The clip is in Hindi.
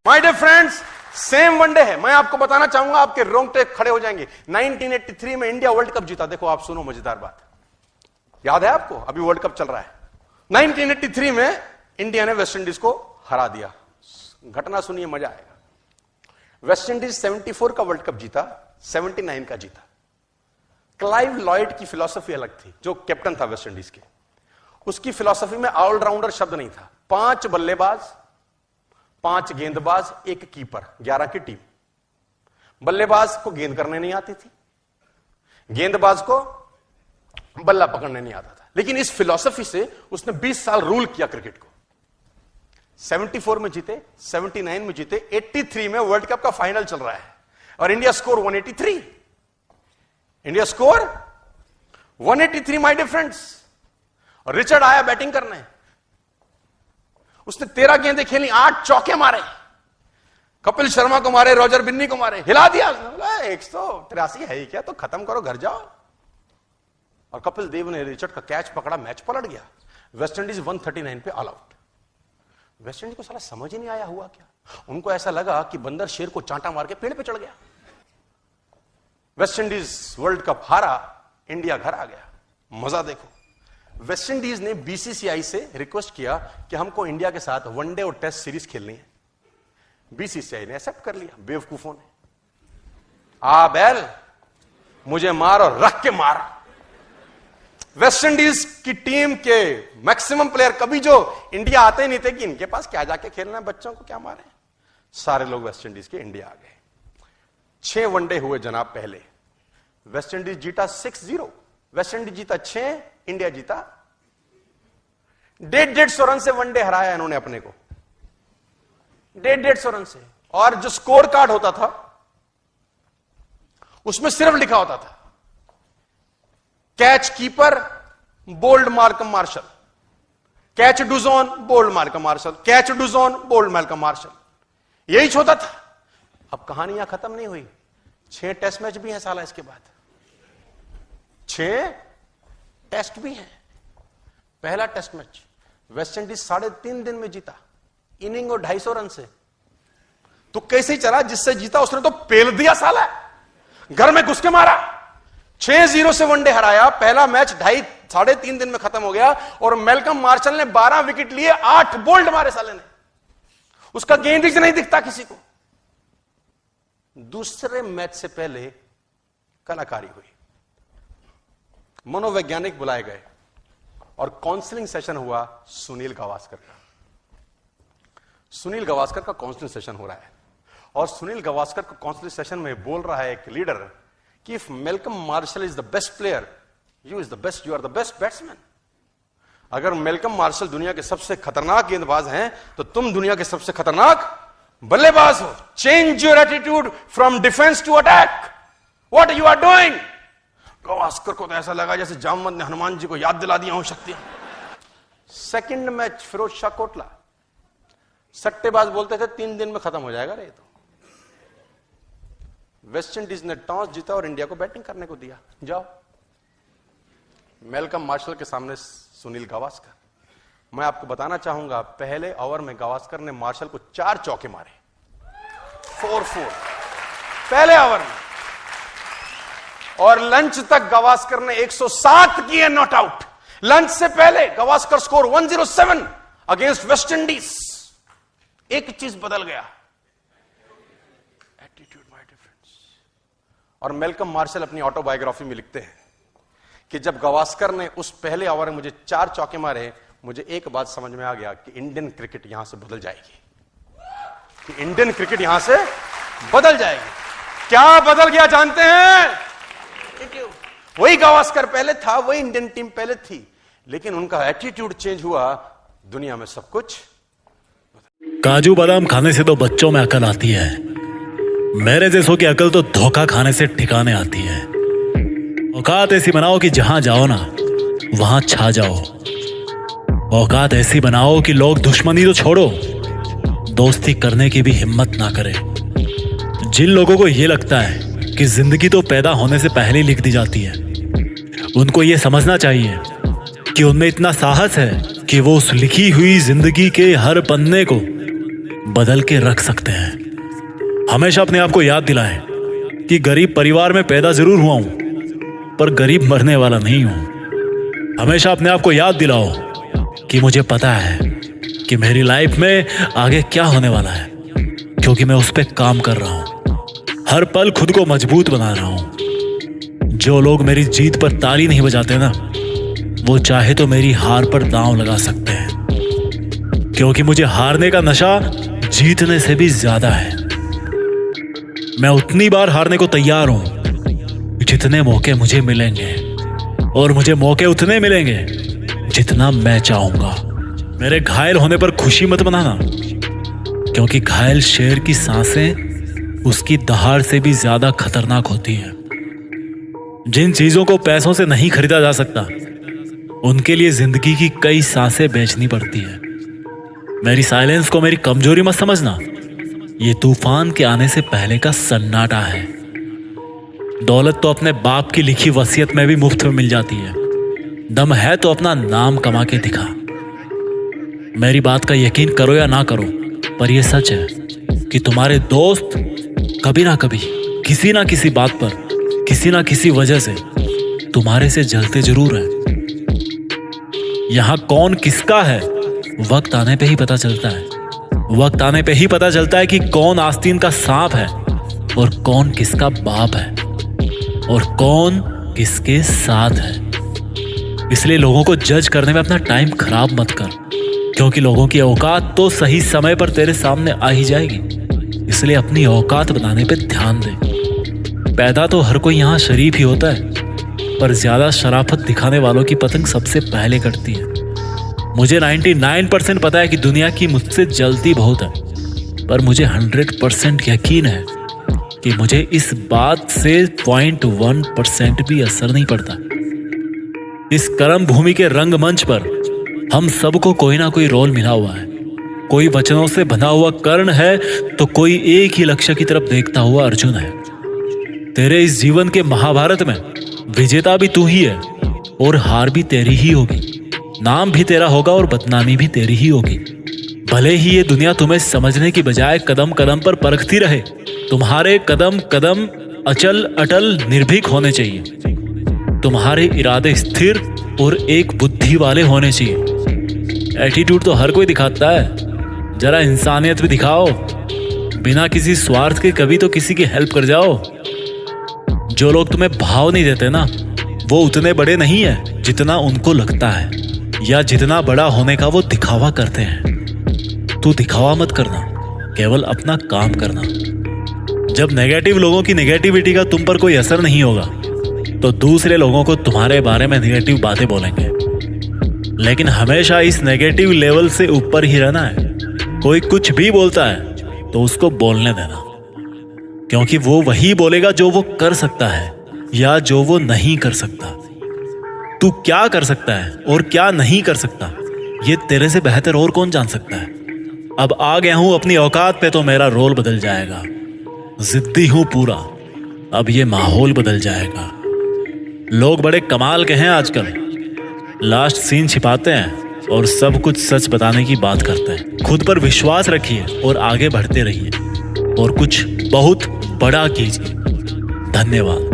My dear friends, same one day है। मैं आपको बताना चाहूंगा, आपके रोंगटे खड़े हो जाएंगे। 1983 में इंडिया वर्ल्ड कप जीता। देखो आप सुनो मजेदार बात, याद है आपको? अभी वर्ल्ड कप चल रहा है। 1983 में इंडिया ने वेस्ट इंडीज को हरा दिया। घटना सुनिए, मजा आएगा। वेस्ट इंडीज 74 का वर्ल्ड कप जीता, 79 का जीता। क्लाइव लॉयड की फिलॉसफी अलग थी, जो कैप्टन था वेस्ट इंडीज के। उसकी फिलॉसफी में ऑलराउंडर शब्द नहीं था। 5 बल्लेबाज, 5 गेंदबाज, 1 कीपर, 11 की टीम। बल्लेबाज को गेंद करने नहीं आती थी, गेंदबाज को बल्ला पकड़ने नहीं आता था। लेकिन इस फिलॉसफी से उसने 20 साल रूल किया क्रिकेट को। 74 में जीते, 79 में जीते, 83 में वर्ल्ड कप का फाइनल चल रहा है और India score 183। India score 183 my dear friends. और रिचर्ड आया बैटिंग करने, उसने 13 गेंदें खेली, 8 चौके मारे, कपिल शर्मा को मारे, रॉजर बिन्नी को मारे, हिला दिया। 183 है ही क्या, तो खत्म करो, घर जाओ। और कपिल देव ने रिचर्ड का कैच पकड़ा, मैच पलट गया। वेस्ट इंडीज 139 पे ऑल आउट। वेस्ट इंडीज को साला समझ ही नहीं आया हुआ क्या। उनको ऐसा लगा कि बंदर शेर को चांटा मार के पेड़ पे चढ़ गया। वेस्ट इंडीज वर्ल्ड कप हारा, इंडिया घर आ गया। मजा देखो, वेस्ट इंडीज ने बीसीसीआई से रिक्वेस्ट किया कि हमको इंडिया के साथ वनडे और टेस्ट सीरीज खेलनी है। बीसीसीआई ने एक्सेप्ट कर लिया, बेवकूफों ने। आ बैल, मुझे मार और रख के मार। वेस्ट इंडीज की टीम के मैक्सिमम प्लेयर कभी जो इंडिया आते ही नहीं थे कि इनके पास क्या जाके खेलना है, बच्चों को क्या मारे। सारे लोग वेस्ट इंडीज के इंडिया आ गए। 6 वनडे हुए जनाब पहले। वेस्ट इंडीज जीता 6-0। वेस्ट इंडीज जीता 6, इंडिया जीता 150 रन से वनडे हराया इन्होंने अपने को, 150 रन से। और जो स्कोर कार्ड होता था उसमें सिर्फ लिखा होता था catch keeper bowled Malcolm Marshall, catch Dujon bowled Malcolm Marshall, catch Dujon bowled Malcolm Marshall, यही होता था। अब कहानियां खत्म नहीं हुई। 6 टेस्ट मैच भी हैं साला इसके बाद, 6 टेस्ट भी हैं। पहला टेस्ट मैच वेस्ट इंडीज 3.5 दिन में जीता, इनिंग और 250 रन से। तो कैसे ही चला, जिससे जीता उसने तो पेल दिया साला, घर में घुस के मारा। 6-0 से वनडे हराया। पहला मैच 3.5 दिन में खत्म हो गया और मेलकम मार्शल ने 12 विकेट लिए, 8 बोल्ड मारे साले ने। उसका गेंद नहीं दिखता किसी को। दूसरे मैच से पहले कलाकारी हुई, मनोवैज्ञानिक बुलाए गए और काउंसलिंग सेशन हुआ सुनील गावस्कर का। सुनील गावस्कर का काउंसलिंग सेशन हो रहा है और सुनील गावस्कर का काउंसलिंग सेशन में बोल रहा है एक लीडर कि if Malcolm Marshall is the best player, you is the best, you are the best batsman. अगर मेलकम मार्शल दुनिया के सबसे खतरनाक गेंदबाज हैं तो तुम दुनिया के सबसे खतरनाक बल्लेबाज हो। Change your attitude from defence to attack, what you are doing. Gavaskar को तो ऐसा लगा जैसे जामवंत ने हनुमान जी को याद दिला दिया हो शक्तियां। सेकंड मैच फिरोज शाह कोटला, सट्टेबाज बोलते थे 3 दिन में खत्म हो जाएगा रे। तो वेस्ट इंडीज ने टॉस जीता और इंडिया को बैटिंग करने को दिया। जाओ, मेलकम मार्शल के सामने सुनील गावस्कर। मैं आपको बताना चाहूंगा, पहले ओवर में गावस्कर ने मार्शल को 4 चौके मारे, 4-4 पहले ओवर में। और लंच तक गावस्कर ने 107 किए नॉट आउट। लंच से पहले Gavaskar score 107 against West Indies. एक चीज बदल गया, एटीट्यूड माय डिफरेंस। और मेलकम मार्शल अपनी ऑटोबायोग्राफी में लिखते हैं कि जब गावस्कर ने उस पहले ओवर में मुझे 4 चौके मारे, मुझे एक बात समझ में आ गया कि इंडियन क्रिकेट यहां से बदल जाएगी, कि इंडियन क्रिकेट यहां से बदल जाएगी। क्या बदल गया जानते हैं? वही गावस्कर पहले था, वही इंडियन टीम पहले थी, लेकिन उनका एटीट्यूड चेंज हुआ। दुनिया में सब कुछ। काजू बादाम खाने से तो बच्चों में अकल आती है, मेरे जैसों की अकल तो धोखा खाने से ठिकाने आती है। औकात ऐसी बनाओ कि जहां जाओ ना वहां छा जाओ। औकात ऐसी बनाओ कि लोग दुश्मनी तो छोड़ो, दोस्ती करने की भी हिम्मत ना करें। जिन लोगों को यह लगता है कि जिंदगी तो पैदा होने से पहले लिख दी जाती है, उनको यह समझना चाहिए कि उनमें इतना साहस है कि वो उस लिखी हुई जिंदगी के हर पन्ने को बदल के रख सकते हैं। हमेशा अपने आप को याद दिलाएं कि गरीब परिवार में पैदा जरूर हुआ हूं, पर गरीब मरने वाला नहीं हूं। हमेशा अपने आप को याद दिलाओ कि मुझे पता है कि मेरी लाइफ में आगे क्या होने वाला है, क्योंकि मैं उस पर काम कर रहा हूं। हर पल खुद को मजबूत बना रहा हूं। जो लोग मेरी जीत पर ताली नहीं बजाते ना, वो चाहे तो मेरी हार पर दांव लगा सकते हैं, क्योंकि मुझे हारने का नशा जीतने से भी ज्यादा है। मैं उतनी बार हारने को तैयार हूं जितने मौके मुझे मिलेंगे, और मुझे मौके उतने मिलेंगे जितना मैं चाहूंगा। मेरे घायल होने पर खुशी मत मनाना, क्योंकि घायल शेर की सांसें उसकी दहाड़ से भी ज्यादा खतरनाक होती है। जिन चीजों को पैसों से नहीं खरीदा जा सकता, उनके लिए जिंदगी की कई सांसें बेचनी पड़ती है। मेरी साइलेंस को मेरी कमजोरी मत समझना। ये तूफान के आने से पहले का सन्नाटा है। दौलत तो अपने बाप की लिखी वसीयत में भी मुफ्त में मिल जाती है। दम है तो अपना नाम कमा के दिखा। मेरी बात का यकीन करो या ना करो, पर यह सच है कि तुम्हारे दोस्त कभी ना कभी किसी ना किसी बात पर, किसी ना किसी वजह से तुम्हारे से जलते जरूर हैं। यहां कौन किसका है, वक्त आने पे ही पता चलता है। वक्त आने पे ही पता चलता है कि कौन आस्तीन का सांप है और कौन किसका बाप है और कौन किसके साथ है। इसलिए लोगों को जज करने में अपना टाइम खराब मत कर, क्योंकि लोगों की औकात तो सही समय पर तेरे सामने आ ही जाएगी। इसलिए अपनी औकात बनाने पे ध्यान दे। पैदा तो हर कोई यहाँ शरीफ ही होता है, पर ज्यादा शराफत दिखाने वालों की पतंग सबसे पहले कटती है। मुझे 99% पता है कि दुनिया की मुझसे जलती बहुत है, पर मुझे 100% यकीन है कि मुझे इस बात से 0.1% भी असर नहीं पड़ता। इस कर्म भूमि के रंगमंच पर हम सबको कोई ना कोई रोल मिला हुआ है। कोई वचनों से बंधा हुआ कर्ण है तो कोई एक ही लक्ष्य की तरफ देखता हुआ अर्जुन है। तेरे इस जीवन के महाभारत में विजेता भी तू ही है और हार भी तेरी ही होगी। नाम भी तेरा होगा और बदनामी भी तेरी ही होगी। भले ही ये दुनिया तुम्हें समझने की बजाय कदम कदम पर परखती रहे, तुम्हारे कदम कदम अचल अटल निर्भीक होने चाहिए। तुम्हारे इरादे स्थिर और एक बुद्धि वाले होने चाहिए। एटीट्यूड तो हर कोई दिखाता है, जरा इंसानियत भी दिखाओ। बिना किसी स्वार्थ के कभी तो किसी की हेल्प कर जाओ। जो लोग तुम्हें भाव नहीं देते ना, वो उतने बड़े नहीं है जितना उनको लगता है, या जितना बड़ा होने का वो दिखावा करते हैं। तू दिखावा मत करना, केवल अपना काम करना। जब नेगेटिव लोगों की नेगेटिविटी का तुम पर कोई असर नहीं होगा, तो दूसरे लोगों को तुम्हारे बारे में नेगेटिव बातें बोलेंगे। लेकिन हमेशा इस नेगेटिव लेवल से ऊपर ही रहना है। कोई कुछ भी बोलता है तो उसको बोलने देना, क्योंकि वो वही बोलेगा जो वो कर सकता है या जो वो नहीं कर सकता। तू क्या कर सकता है और क्या नहीं कर सकता, ये तेरे से बेहतर और कौन जान सकता है। अब आ गया हूं अपनी औकात पे तो मेरा रोल बदल जाएगा। जिद्दी हूं पूरा, अब ये माहौल बदल जाएगा। लोग बड़े कमाल के हैं आजकल, लास्ट सीन छिपाते हैं और सब कुछ सच बताने की बात करते हैं। खुद पर विश्वास रखिए और आगे बढ़ते रहिए और कुछ बहुत बड़ा कीजिए। धन्यवाद।